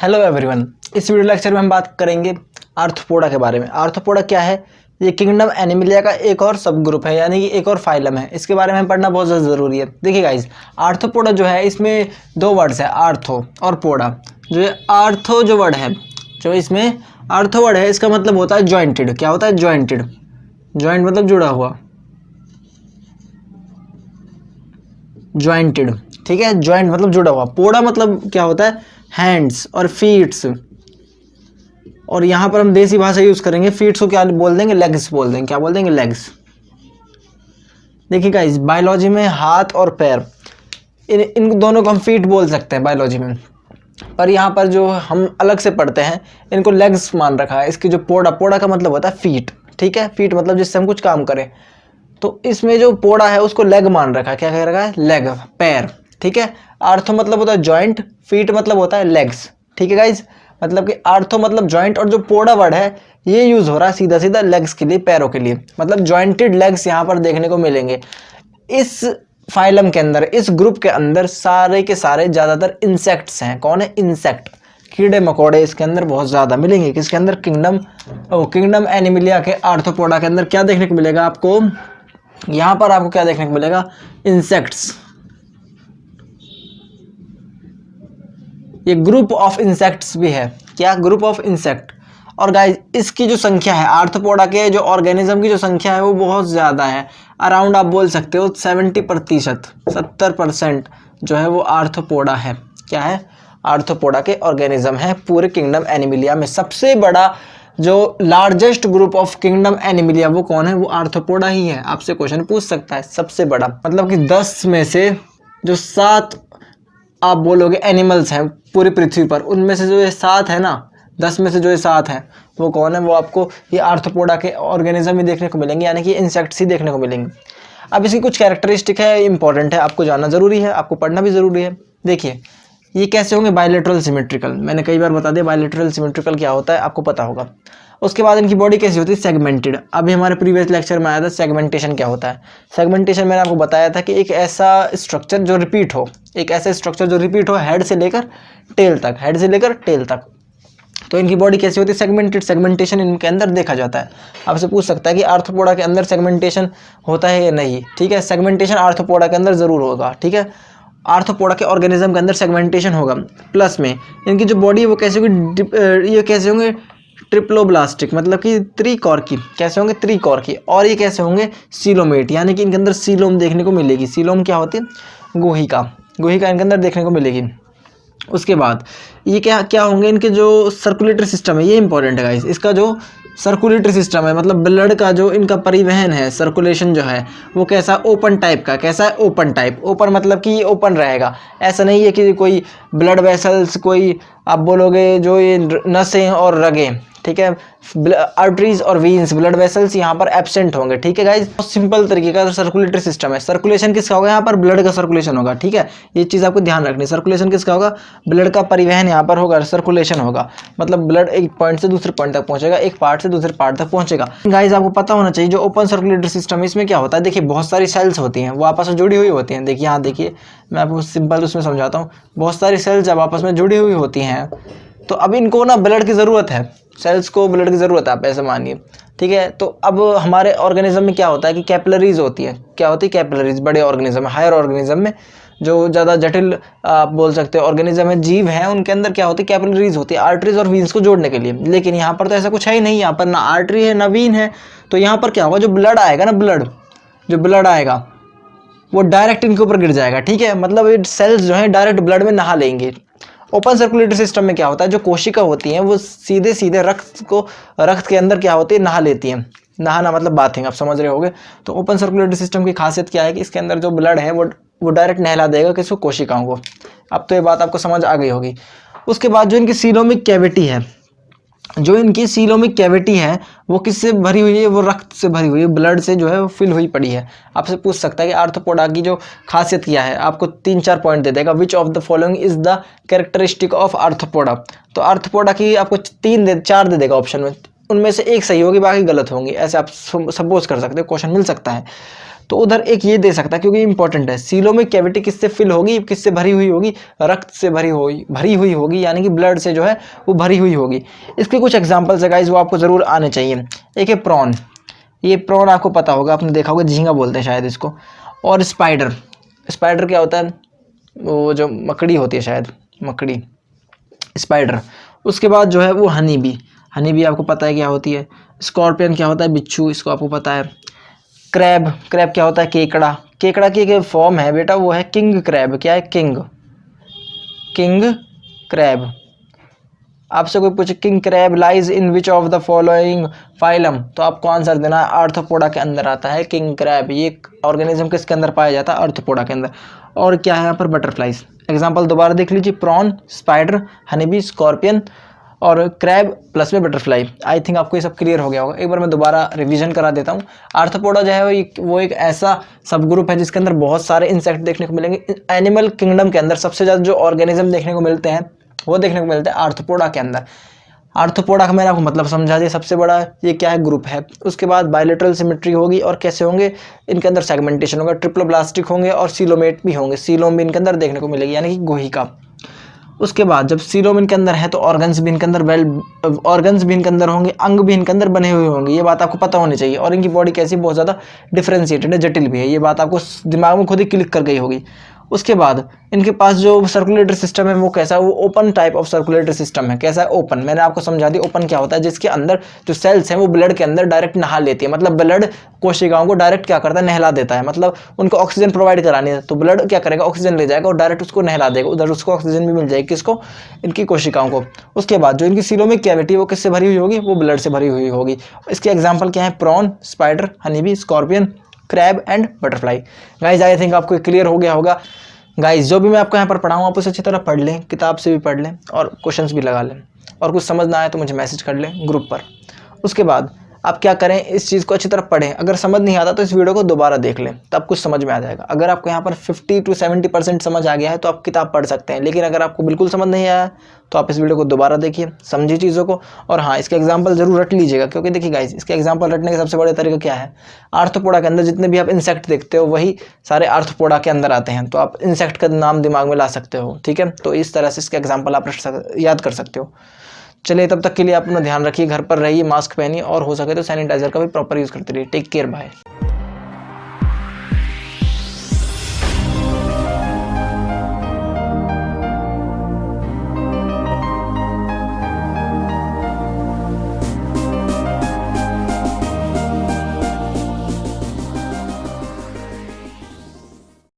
Hello everyone, इस video lecture में हम बात करेंगे आर्थ्रोपोडा के बारे में। आर्थ्रोपोडा क्या है? ये किंगडम एनिमिलिया का एक और सब ग्रुप है, यानी कि एक और फाइलम है। इसके बारे में पढ़ना बहुत ज़्यादा ज़रूरी है। देखिए गाइज, आर्थ्रोपोडा जो है इसमें दो वर्ड्स है, आर्थो और पोडा। जो ये आर्थो जो वर्ड है, जो इसमें आर्थो वर्ड है, इसका मतलब होता है जॉइंटेड। क्या होता है? जॉइंटेड। जॉइंट मतलब जुड़ा हुआ, जॉइंटेड, ठीक है। जॉइंट मतलब जुड़ा हुआ। पोडा मतलब क्या होता है? हैंड्स और फीट्स। और यहाँ पर हम देसी भाषा यूज करेंगे, फीट्स को क्या बोल देंगे? लेग्स बोल देंगे। क्या बोल देंगे? लेग्स। देखिए गाइस, बायोलॉजी में हाथ और पैर, इन दोनों को हम फीट बोल सकते हैं बायोलॉजी में, पर यहाँ पर जो हम अलग से पढ़ते हैं इनको लेग्स मान रखा है। इसकी जो पोडा का मतलब होता है फीट, ठीक है। फीट मतलब जिससे हम कुछ काम करें, तो इसमें जो पोडा है उसको लेग मान रखा है। क्या कह रखा है? लेग, पैर, ठीक है। आर्थो मतलब होता है जॉइंट, फीट मतलब होता है लेग्स, ठीक है गाइज। मतलब कि आर्थो मतलब जॉइंट, और जो पोडा वर्ड है ये यूज हो रहा है सीधा सीधा लेग्स के लिए, पैरों के लिए। मतलब जॉइंटेड लेग्स यहाँ पर देखने को मिलेंगे। इस फाइलम के अंदर, इस ग्रुप के अंदर सारे के सारे ज्यादातर इंसेक्ट्स हैं। कौन है? इंसेक्ट, कीड़े मकोड़े इसके अंदर बहुत ज्यादा मिलेंगे। किसके अंदर? किंगडम एनिमिलिया के आर्थ्रोपोडा के अंदर क्या देखने को मिलेगा आपको? यहाँ पर आपको क्या देखने को मिलेगा? इंसेक्ट्स। ये ग्रुप ऑफ इंसेक्ट्स भी है। क्या? Group of insect. और गाइस, इसकी जो संख्या है, आर्थ्रोपोडा के जो ऑर्गेनिज्म की जो संख्या है वो बहुत ज़्यादा है। अराउंड आप बोल सकते हो 70%, 70% जो है वो आर्थ्रोपोडा है। क्या है? आर्थ्रोपोडा के ऑर्गेनिज्म है पूरे किंगडम एनिमिलिया में। सबसे बड़ा जो largest group of kingdom Animalia वो कौन है? वो आर्थ्रोपोडा ही है। आपसे क्वेश्चन पूछ सकता है सबसे बड़ा, मतलब कि 10 में से जो 7 आप बोलोगे एनिमल्स हैं पूरी पृथ्वी पर, उनमें से जो ये 7 है ना, 10 में से जो ये 7 हैं वो कौन है? वो आपको ये आर्थ्रोपोडा के ऑर्गेनिज्म ही देखने को मिलेंगे, यानी कि इंसेक्ट्स ही देखने को मिलेंगे। अब इसकी कुछ कैरेक्टरिस्टिक है, इंपॉर्टेंट है, आपको जानना जरूरी है, आपको पढ़ना भी जरूरी है। देखिए, ये कैसे होंगे? Bilateral symmetrical. मैंने कई बार बता दिया बायलैटरल सिमेट्रिकल क्या होता है, आपको पता होगा। उसके बाद इनकी बॉडी कैसी होती है? सेगमेंटेड। अभी हमारे प्रीवियस लेक्चर में आया था सेगमेंटेशन क्या होता है। सेगमेंटेशन मैंने आपको बताया था कि एक ऐसा स्ट्रक्चर जो रिपीट हो, एक ऐसा स्ट्रक्चर जो रिपीट हो हेड से लेकर टेल तक, हेड से लेकर टेल तक। तो इनकी बॉडी कैसी होती है? सेगमेंटेड। सेगमेंटेशन इनके अंदर देखा जाता है। आपसे पूछ सकता है कि आर्थ्रोपोडा के अंदर सेगमेंटेशन होता है या नहीं, ठीक है। सेगमेंटेशन आर्थ्रोपोडा के अंदर जरूर होगा, ठीक है। आर्थ्रोपोडा के ऑर्गेनिज्म के अंदर सेगमेंटेशन होगा। प्लस में इनकी जो बॉडी है वो कैसे होगी? ये कैसे होंगे? ट्रिप्लोब्लास्टिक, मतलब कि त्रिकोर्की। कैसे होंगे? त्रिकोर्की। और ये कैसे होंगे? सीलोमेट, यानी कि इनके अंदर सीलोम देखने को मिलेगी। सीलोम क्या होती है? गोहिका। गोहिका इनके अंदर देखने को मिलेगी। उसके बाद ये क्या होंगे? इनके जो सर्कुलेटरी सिस्टम है, ये इंपॉर्टेंट है गाइस। इसका जो सर्कुलेटरी सिस्टम है, मतलब ब्लड का जो इनका परिवहन है, सर्कुलेशन जो है वो कैसा? ओपन टाइप का। कैसा है? Open type. ओपन मतलब कि ये ओपन रहेगा। ऐसा नहीं है कि कोई ब्लड वेसल्स, कोई आप बोलोगे जो ये नसें और रगें, ठीक है, आर्टरीज और वीन्स, ब्लड वेसल्स यहाँ पर एब्सेंट होंगे, ठीक है गाइज। बहुत सिंपल तरीके का सर्कुलेटरी सिस्टम है। सर्कुलेशन किसका होगा? यहाँ पर ब्लड का सर्कुलेशन होगा, ठीक है। ये चीज़ आपको ध्यान रखनी है। सर्कुलेशन किसका होगा? ब्लड का परिवहन यहाँ पर होगा, सर्कुलेशन होगा। मतलब ब्लड एक पॉइंट से दूसरे पॉइंट तक पहुंचेगा, एक पार्ट से दूसरे पार्ट तक पहुंचेगा। गाइज, आपको पता होना चाहिए जो ओपन सर्कुलेटरी सिस्टम है इसमें क्या होता है। देखिए, बहुत सारी सेल्स होती हैं, वो आपस में जुड़ी हुई होती हैं। देखिए यहाँ देखिए, मैं आपको सिंपल उसमें समझाता हूँ। बहुत सारी सेल्स जब आपस में जुड़ी हुई होती हैं तो अब इनको ना ब्लड की ज़रूरत है, सेल्स को ब्लड की ज़रूरत है, आप ऐसे मानिए, ठीक है। तो अब हमारे ऑर्गेनिज्म में क्या होता है कि कैपिलरीज होती है। क्या होती है? कैपिलरीज। बड़े ऑर्गेनिज्म में, हायर ऑर्गेनिज्म में, जो ज़्यादा जटिल आप बोल सकते हो ऑर्गेनिज्म है, जीव हैं, उनके अंदर क्या होती है? कैपिलरीज होती है, आर्टरीज और वीन्स को जोड़ने के लिए। लेकिन यहाँ पर तो ऐसा कुछ है ही नहीं। यहाँ पर ना आर्टरी है ना वीन है। तो यहाँ पर क्या होगा? जो ब्लड आएगा ना, जो ब्लड आएगा वो डायरेक्ट इनके ऊपर गिर जाएगा, ठीक है। मतलब ये सेल्स जो है डायरेक्ट ब्लड में नहा लेंगे। ओपन सर्कुलेटरी सिस्टम में क्या होता है? जो कोशिका होती हैं वो सीधे सीधे रक्त के अंदर क्या होती है? नहा लेती हैं। नहाना मतलब बाथिंग, आप समझ रहे होगे। तो ओपन सर्कुलेटरी सिस्टम की खासियत क्या है कि इसके अंदर जो ब्लड है वो डायरेक्ट नहला देगा किसको? कोशिकाओं को। अब तो ये बात आपको समझ आ गई होगी। उसके बाद जो इनकी सीलोमिक कैविटी है, जो इनकी सीलोमिक कैविटी है वो किससे भरी हुई है? वो रक्त से भरी हुई है, ब्लड से जो है वो फिल हुई पड़ी है। आपसे पूछ सकता है कि आर्थ्रोपोडा की जो खासियत क्या है, आपको 3-4 पॉइंट दे देगा। Which of the following is the characteristic of arthropoda. तो आर्थ्रोपोडा की आपको 4 दे देगा ऑप्शन में, उनमें से एक सही होगी, बाकी गलत होंगी। ऐसे आप सपोज कर सकते हो, क्वेश्चन मिल सकता है। तो उधर एक ये दे सकता है क्योंकि इंपॉर्टेंट है। सीलोमिक कैविटी किससे फिल होगी, किससे भरी हुई होगी, रक्त से भरी हुई होगी, यानी कि ब्लड से जो है वो भरी हुई होगी। इसके कुछ एग्जांपल्स है गाइस, वो आपको जरूर आने चाहिए। एक है प्रॉन, ये प्रॉन आपको पता होगा, आपने देखा होगा, झींगा बोलते हैं शायद इसको। और स्पाइडर, स्पाइडर क्या होता है, वो जो मकड़ी होती है शायद, मकड़ी, स्पाइडर। उसके बाद जो है वो हनी बी, हनी बी आपको पता है क्या होती है। स्कॉर्पियन क्या होता है, बिच्छू, इसको आपको पता है। क्रैब, क्रैब क्या होता है, केकड़ा, केकड़ा की एक फॉर्म है बेटा, वो है किंग क्रैब। क्या है, किंग, किंग क्रैब। आपसे कोई पूछे king crab lies in which of the following phylum, तो आपको आंसर देना है आर्थ्रोपोडा के अंदर आता है किंग क्रैब। ये ऑर्गेनिज्म किसके अंदर पाया जाता है, आर्थ्रोपोडा के अंदर। और क्या है यहाँ पर, बटरफ्लाइज। एग्जाम्पल दोबारा देख लीजिए, प्रॉन, स्पाइडर, हनीबी, स्कॉर्पियन और क्रैब प्लस में बटरफ्लाई। आई थिंक आपको ये सब क्लियर हो गया होगा। एक बार मैं दोबारा रिवीजन करा देता हूँ। आर्थ्रोपोडा जो है वो एक ऐसा सब ग्रुप है जिसके अंदर बहुत सारे इंसेक्ट देखने को मिलेंगे। एनिमल किंगडम के अंदर सबसे ज़्यादा जो ऑर्गेनिज्म देखने को मिलते हैं वो देखने को मिलते हैं आर्थ्रोपोडा के अंदर। आर्थ्रोपोडा का मैंने आपको मतलब समझा दिया। सबसे बड़ा ये क्या है, ग्रुप है। उसके बाद बायलेटरल सिमेट्री होगी, और कैसे होंगे, इनके अंदर सेगमेंटेशन होगा, ट्रिप्लोब्लास्टिक होंगे और सीलोमेट भी होंगे। सीलोम भी इनके अंदर देखने को मिलेगी, यानी कि गोहिका। उसके बाद जब सीलोम इनके अंदर है तो ऑर्गन्स भी इनके अंदर ऑर्गन्स भी इनके अंदर होंगे, अंग भी इनके अंदर बने हुए होंगे। ये बात आपको पता होनी चाहिए। और इनकी बॉडी कैसी, बहुत ज़्यादा डिफरेंशिएटेड है, जटिल भी है। ये बात आपको दिमाग में खुद ही क्लिक कर गई होगी। उसके बाद इनके पास जो सर्कुलेटरी सिस्टम है वो कैसा है, वो open type of circulatory system है। कैसा है, ओपन। मैंने आपको समझा दी ओपन क्या होता है, जिसके अंदर जो सेल्स हैं वो ब्लड के अंदर डायरेक्ट नहा लेती है। मतलब ब्लड कोशिकाओं को डायरेक्ट क्या करता है, नहला देता है। मतलब उनको ऑक्सीजन प्रोवाइड करानी है तो ब्लड क्या करेगा, ऑक्सीजन ले जाएगा और डायरेक्ट उसको नहला देगा। उधर उसको ऑक्सीजन भी मिल जाएगी, किसको, इनकी कोशिकाओं को। उसके बाद जो इनकी सीलोमिक कैविटी वो किससे भरी हुई होगी, वो ब्लड से भरी हुई होगी। इसके एग्जाम्पल क्या है, prawn, spider, honeybee, scorpion, crab and butterfly. Guys I think आपको क्लियर हो गया होगा। गाइज जो भी मैं आपको यहाँ पर पढ़ाऊँ आप उसे अच्छी तरह पढ़ लें, किताब से भी पढ़ लें और क्वेश्चंस भी लगा लें। और कुछ समझ ना आए तो मुझे मैसेज कर लें ग्रुप पर। उसके बाद आप क्या करें, इस चीज़ को अच्छी तरह पढ़ें। अगर समझ नहीं आता तो इस वीडियो को दोबारा देख लें, तब कुछ समझ में आ जाएगा। अगर आपको यहाँ पर 50 to 70% समझ आ गया है तो आप किताब पढ़ सकते हैं। लेकिन अगर आपको बिल्कुल समझ नहीं आया तो आप इस वीडियो को दोबारा देखिए, समझिए चीज़ों को। और हाँ, इसके एग्जाम्पल जरूर रट लीजिएगा, क्योंकि देखिए गाइस, इसके एग्जाम्पल रटने का सबसे बड़ा तरीका क्या है, आर्थ्रोपोडा के अंदर जितने भी आप इंसेक्ट देखते हो वही सारे आर्थ्रोपोडा के अंदर आते हैं। तो आप इंसेक्ट का नाम दिमाग में ला सकते हो, ठीक है। तो इस तरह से इसके एग्जाम्पल आप याद कर सकते हो। चलिए, तब तक के लिए आप अपना ध्यान रखिए, घर पर रहिए, मास्क पहनिए और हो सके तो सैनिटाइजर का भी प्रॉपर यूज़ करते रहिए। Take care, bye.